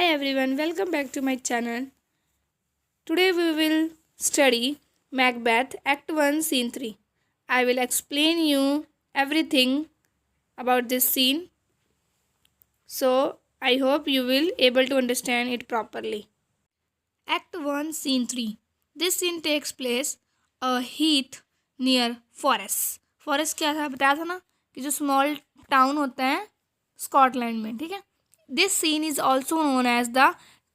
everyone, welcome back to my channel. Today we will study Macbeth Act 1 Scene 3. I will explain you everything about this scene. So I hope you will able to understand it properly. Act 1 Scene 3. This scene takes place a heath near forest. Forest क्या था बताया था ना कि जो small town होता है Scotland में, ठीक है. This scene is also known as the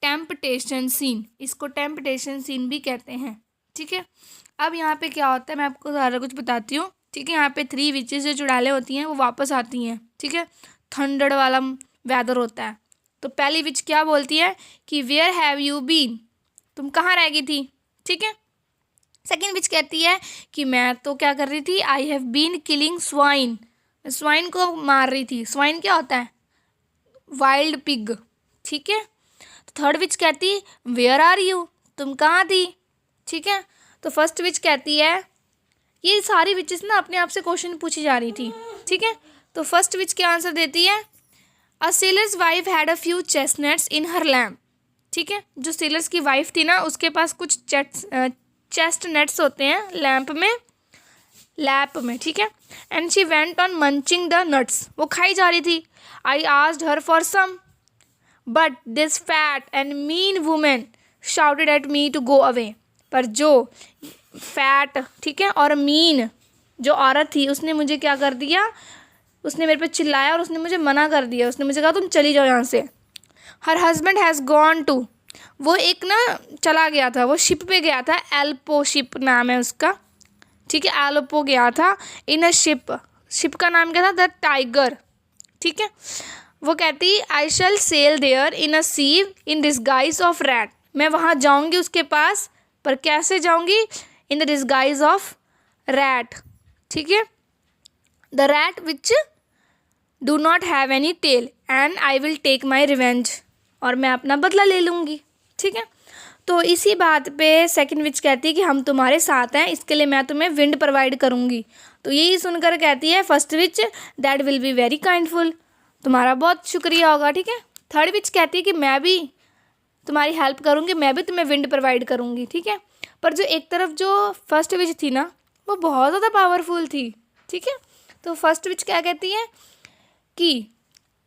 temptation scene. इसको टेम्पटेशन सीन भी कहते हैं, ठीक है. अब यहाँ पे क्या होता है मैं आपको सारा कुछ बताती हूँ, ठीक है. यहाँ पे 3 विचेस जो चुड़ैलें होती हैं वो वापस आती हैं, ठीक है. थंडर वाला वेदर होता है. तो पहली विच क्या बोलती है कि वेयर हैव यू बीन, तुम कहाँ रह गई थी, ठीक है. सेकेंड विच कहती है कि मैं तो क्या कर रही थी, I have been killing swine, swine को मार रही थी. स्वाइन क्या होता है, वाइल्ड पिग, ठीक है. तो थर्ड विच कहती वेयर आर यू, तुम कहाँ थी, ठीक है. तो फर्स्ट विच कहती है, ये सारी विचेस ना अपने आप से क्वेश्चन पूछी जा रही थी, ठीक है. तो फर्स्ट विच क्या आंसर देती है, a sailor's wife had a few chestnuts in her lamp, ठीक है. जो सेलर्स की वाइफ थी ना उसके पास कुछ चेस्टनट्स होते हैं लैम्प में, ठीक है. And she went on munching the nuts, वो खाई जा रही थी. I asked her for some but this fat and mean women shouted at me to go away. पर जो फैट, ठीक है, और मीन जो औरत थी उसने मुझे क्या कर दिया, उसने मेरे पे चिल्लाया और उसने मुझे मना कर दिया. उसने मुझे कहा तुम चली जाओ यहाँ से. Her husband has gone to, वो एक ना चला गया था, वो शिप पे गया था, एल्पो शिप नाम है उसका, ठीक है. एल्पो गया था इन अ शिप का नाम क्या था, द टाइगर, ठीक है. वो कहती I shall sail there in a sea in disguise of rat, मैं वहाँ जाऊँगी उसके पास, पर कैसे जाऊँगी, in the disguise of rat, ठीक है. The rat which do not have any tail and I will take my revenge, और मैं अपना बदला ले लूँगी, ठीक है. तो इसी बात पे सेकंड विच कहती है कि हम तुम्हारे साथ हैं, इसके लिए मैं तुम्हें विंड प्रोवाइड करूँगी. तो यही सुनकर कहती है first witch that will be very kindful, तुम्हारा बहुत शुक्रिया होगा, ठीक है. थर्ड विच कहती है कि मैं भी तुम्हारी हेल्प करूँगी, मैं भी तुम्हें विंड प्रोवाइड करूँगी, ठीक है. पर जो एक तरफ जो फर्स्ट विच थी ना वो बहुत ज़्यादा पावरफुल थी, ठीक है. तो फर्स्ट विच क्या कहती है कि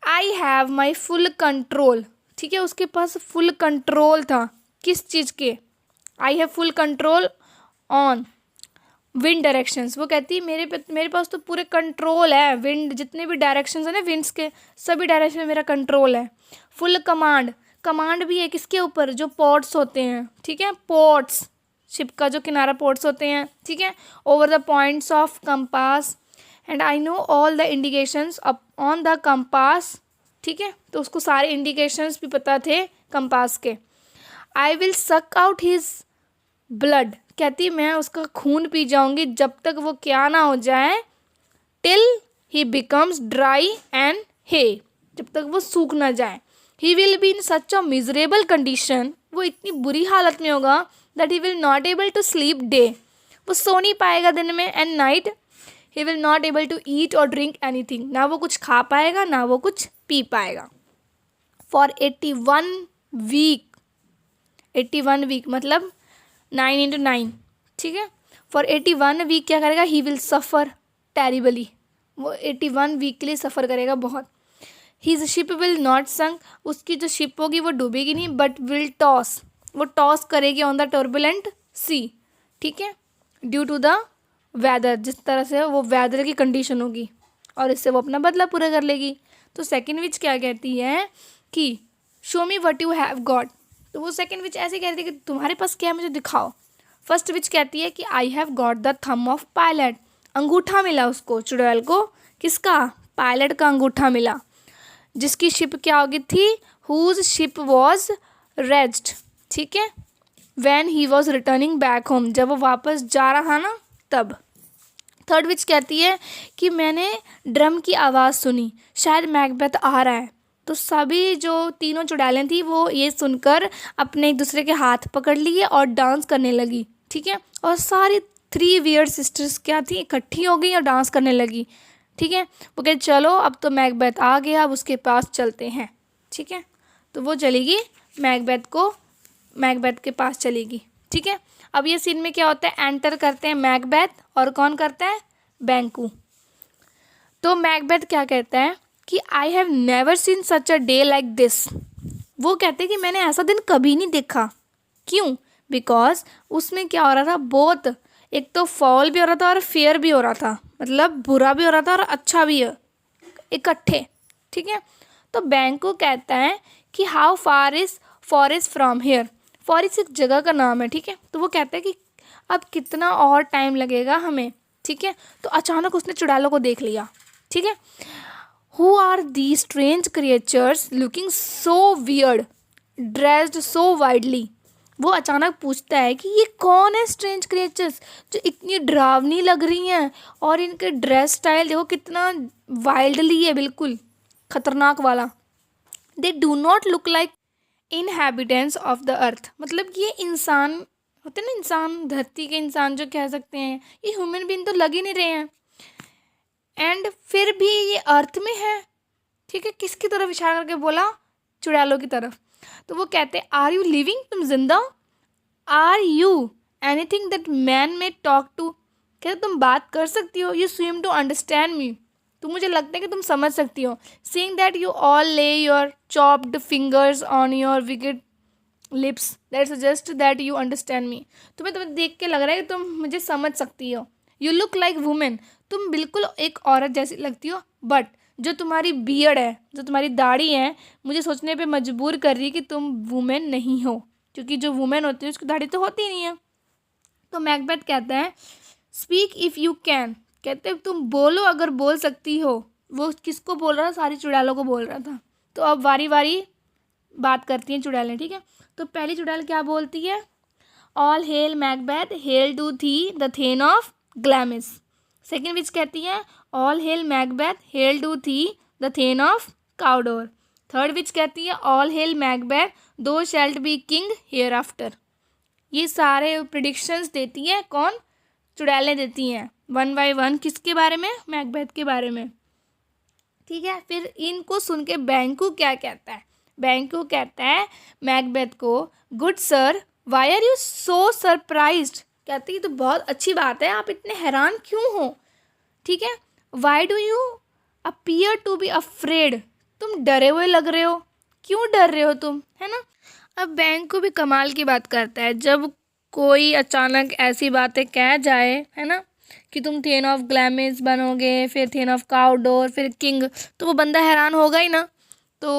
I have my full control, ठीक है. उसके पास फुल कंट्रोल था किस चीज़ के, I have full control on wind directions. वो कहती है मेरे पास तो पूरे कंट्रोल है, विंड जितने भी डायरेक्शंस हैं ना विंड्स के, सभी डायरेक्शन में मेरा कंट्रोल है. फुल कमांड भी है किसके ऊपर, जो पोर्ट्स होते हैं, ठीक है. पोर्ट्स, शिप का जो किनारा पोर्ट्स होते हैं, ठीक है. Over the points of compass and I know all the indications on the compass, ठीक है. तो उसको सारे इंडिकेशंस भी पता थे कंपास के. I will suck out his blood, कहती मैं उसका खून पी जाऊंगी जब तक वो क्या ना हो जाए, till he becomes dry and hay, जब तक वो सूख ना जाए. He will be in such a miserable condition, वो इतनी बुरी हालत में होगा that he will not able to sleep day, वो सो नहीं पाएगा दिन में. And night he will not able to eat और ड्रिंक एनीथिंग, ना वो कुछ खा पाएगा ना वो कुछ पी पाएगा. फॉर 81 वीक मतलब 9 into 9, ठीक है. फॉर 81 वीक क्या करेगा, ही विल सफ़र टेरिबली, वो 81 वीक के लिए सफ़र करेगा बहुत. हीज शिप विल नॉट संक, उसकी जो शिप होगी वो डूबेगी नहीं, बट विल टॉस, वो टॉस करेगी ऑन द टर्बुलेंट सी, ठीक है. ड्यू टू द वेदर, जिस तरह से वो वेदर की कंडीशन होगी, और इससे वो अपना बदला पूरा कर लेगी. तो सेकेंड विच क्या कहती है कि show me what you have got, तो वो सेकेंड विच ऐसे कहती है कि तुम्हारे पास क्या है मुझे दिखाओ. फर्स्ट विच कहती है कि I have got the thumb of pilot, अंगूठा मिला उसको, चुड़ैल को, किसका, पायलट का अंगूठा मिला, जिसकी शिप क्या होगी थी, हुज शिप वॉज रेज्ड, ठीक है. When he was returning back home, जब वो वापस जा रहा ना तब. थर्ड विच कहती है कि मैंने ड्रम की आवाज़ सुनी, शायद मैकबेथ आ रहा है. तो सभी जो तीनों चुड़ैलें थी वो ये सुनकर अपने एक दूसरे के हाथ पकड़ लिए और डांस करने लगी, ठीक है. और सारी 3 वियर्ड सिस्टर्स क्या थी, इकट्ठी हो गई और डांस करने लगी, ठीक है. वो कहते चलो अब तो मैकबेथ आ गया, अब उसके पास चलते हैं, ठीक है. तो वो चलेगी मैकबेथ के पास चलेगी। ठीक है, अब ये सीन में क्या होता है, एंटर करते हैं मैकबेथ और कौन करता है, बैंकू। तो मैकबेथ क्या कहता है कि I have never seen such a day like this. वो कहते हैं कि मैंने ऐसा दिन कभी नहीं देखा। क्यों? बिकॉज उसमें क्या हो रहा था, बहुत, एक तो फॉल भी हो रहा था और फेयर भी हो रहा था, मतलब बुरा भी हो रहा था और अच्छा भी है इकट्ठे। ठीक है, तो बैंकू कहता है कि how far is forest from here. Forest एक जगह का नाम है। ठीक है, तो वो कहता है कि अब कितना और टाइम लगेगा हमें। ठीक है, तो अचानक उसने चुड़ैलों को देख लिया। ठीक है, who are the strange creatures looking so weird dressed so widely. वो अचानक पूछता है कि ये कौन है स्ट्रेंज क्रिएचर्स जो इतनी डरावनी लग रही हैं, और इनके ड्रेस स्टाइल देखो कितना वाइल्डली है, बिल्कुल खतरनाक वाला। They do not look like inhabitants of the earth. मतलब ये इंसान होते हैं ना, इंसान, धरती के इंसान जो कह सकते हैं, ये ह्यूमन बीइंग तो लग ही नहीं रहे हैं, एंड फिर भी ये अर्थ में है। ठीक है, किसकी तरफ इशारा करके बोला, चुड़ैलों की तरफ। तो वो कहते हैं आर यू लिविंग, तुम जिंदा हो, are you anything that man में टॉक टू। कहते तुम बात कर सकती हो, you seem to understand me, तो मुझे लगता है कि तुम समझ सकती हो। Seeing that you all lay your chopped fingers on your wicked lips that suggest that you understand me. तुम्हें देख के लग रहा है कि तुम मुझे समझ सकती हो। यू लुक लाइक वुमेन, तुम बिल्कुल एक औरत जैसी लगती हो, बट जो तुम्हारी बियर्ड है, जो तुम्हारी दाढ़ी है, मुझे सोचने पे मजबूर कर रही है कि तुम वुमेन नहीं हो, क्योंकि जो वुमेन होती है उसकी दाढ़ी तो होती नहीं है। तो मैकबेथ कहता है स्पीक इफ़ यू कैन, कहते तुम बोलो अगर बोल सकती हो। वो किसको बोल रहा था, सारी चुड़ैलों को बोल रहा था। तो अब वारी वारी बात करती हैं चुड़ैलें। ठीक है, तो पहली चुड़ैल क्या बोलती है, all hail Macbeth, hail to thee the thane of Glamis. Second witch कहती है all hail Macbeth, hail to thee the thane of Cawdor. Third witch कहती है all hail Macbeth, thou shalt be king hereafter. ये सारे predictions देती है कौन, चुड़ैलें देती हैं वन बाय वन। किसके बारे में, मैकबेथ के बारे में। ठीक है, फिर इनको सुन के बैंकू क्या कहता है, बैंकू कहता है मैकबेथ को good sir why are you so surprised. कहते हैं तो बहुत अच्छी बात है, आप इतने हैरान क्यों हो। ठीक है, why do you appear to be afraid, तुम डरे हुए लग रहे हो, क्यों डर रहे हो तुम, है ना। अब बैंकू भी कमाल की बात करता है, जब कोई अचानक ऐसी बातें कह जाए, है ना, कि तुम थेन ऑफ ग्लैमिस बनोगे, फिर थेन ऑफ काउडोर, फिर किंग, तो वो बंदा हैरान होगा ही ना। तो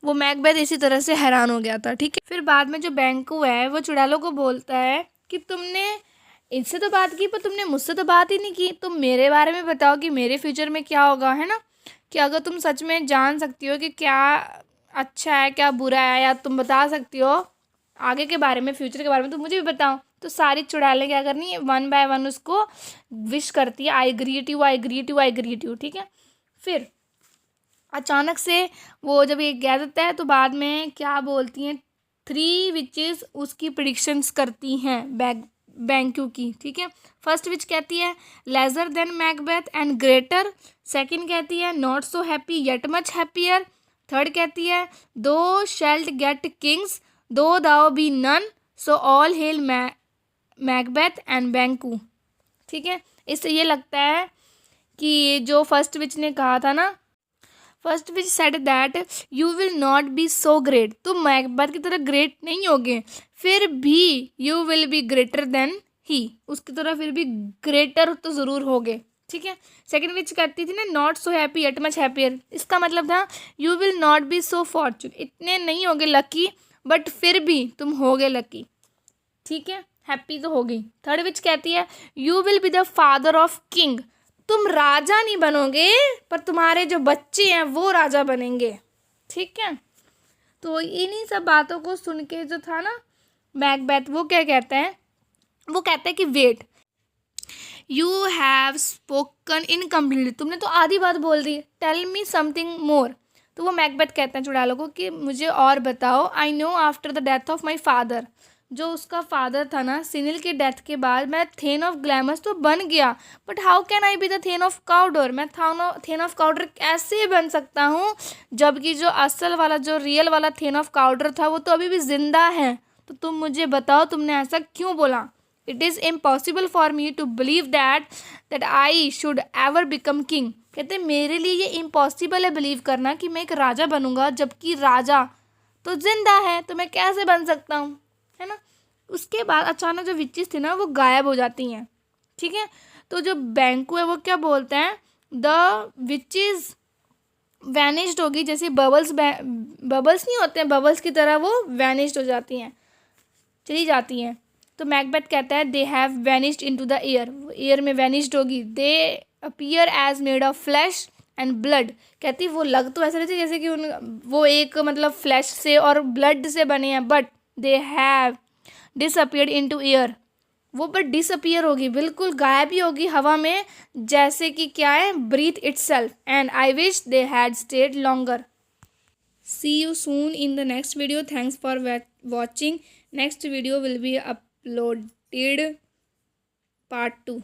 वो मैकबेथ इसी तरह से हैरान हो गया था। ठीक है, फिर बाद में जो बैंकू है वो चुड़ैलों को बोलता है कि तुमने इनसे तो बात की पर तुमने मुझसे तो बात ही नहीं की, तुम मेरे बारे में बताओ कि मेरे फ्यूचर में क्या होगा, है ना, कि अगर तुम सच में जान सकती हो कि क्या अच्छा है क्या बुरा है, या तुम बता सकती हो आगे के बारे में, फ्यूचर के बारे में, तो मुझे भी बताओ। तो सारी चुड़ैलें क्या करनी है, वन बाय वन उसको विश करती है, I greet you, I greet you, I greet you. ठीक है, फिर अचानक से वो जब ये कह देता है तो बाद में क्या बोलती हैं, थ्री विचेस उसकी प्रिडिक्शंस करती हैं बैंकू की। ठीक है, फर्स्ट विच कहती है lesser than Macbeth and greater. Second कहती है not so happy yet much happier. Third कहती है thou shalt get kings though thou be none, so all hail Macbeth and Banquo. ठीक है, इससे ये लगता है कि जो फर्स्ट विच ने कहा था ना, first witch said that you will not be so great, तुम मैकबेथ की तरह ग्रेट नहीं होगे, फिर भी you will be greater than he, उसकी तरह फिर भी ग्रेटर तो ज़रूर होगे। ठीक है, सेकंड विच करती थी ना not so happy yet much happier, इसका मतलब था you will not be so fortune, इतने नहीं होगे लकी बट फिर भी तुम होगे लकी। ठीक है, हैप्पी तो होगी। थर्ड विच कहती है you will be the father of king, तुम राजा नहीं बनोगे पर तुम्हारे जो बच्चे हैं वो राजा बनेंगे। ठीक है, तो इन्हीं सब बातों को सुन के जो था ना मैकबेथ, वो क्या कहता है, वो कहता है कि wait you have spoken incompletely, तुमने तो आधी बात बोल दी, टेल मी समथिंग मोर। तो वो मैकबेथ कहते हैं चुड़ैलों को कि मुझे और बताओ। I know after the death of my father, जो उसका फादर था ना, सिनिल की डेथ के बाद मैं थेन ऑफ ग्लैमस तो बन गया, but how can I be the thane of Cawdor? मैं थेन ऑफ काउडर कैसे बन सकता हूँ, जबकि जो असल वाला, जो रियल वाला थेन ऑफ काउडर था वो तो अभी भी जिंदा है। तो तुम मुझे बताओ तुमने ऐसा क्यों बोला? It is impossible for me to believe that I should ever become king. कहते मेरे लिए ये इम्पॉसिबल है बिलीव करना कि मैं एक राजा बनूंगा, जबकि राजा तो जिंदा है, तो मैं कैसे बन सकता हूँ, है ना। उसके बाद अचानक जो विचेस थी ना वो गायब हो जाती हैं, ठीक है। तो जो बैंकू है वो क्या बोलते हैं, द विचेस वैनिश्ड होगी, जैसे बबल्स नहीं होते हैं, बबल्स की तरह वो वैनिश्ड हो जाती हैं, चली जाती हैं। तो मैकबेथ कहता है they have vanished into the air, air में वैनिश्ड होगी। They appear as made of flesh and blood, कहती वो लग तो ऐसे रहे थे जैसे कि वो एक मतलब फ्लैश से और ब्लड से बने हैं, but they have disappeared into air, वो बट डिसअपियर होगी, बिल्कुल गायब ही होगी हवा में, जैसे कि क्या है, breath itself. And I wish they had stayed longer. See you soon in the next video. Thanks for watching. Next video will be uploaded part 2.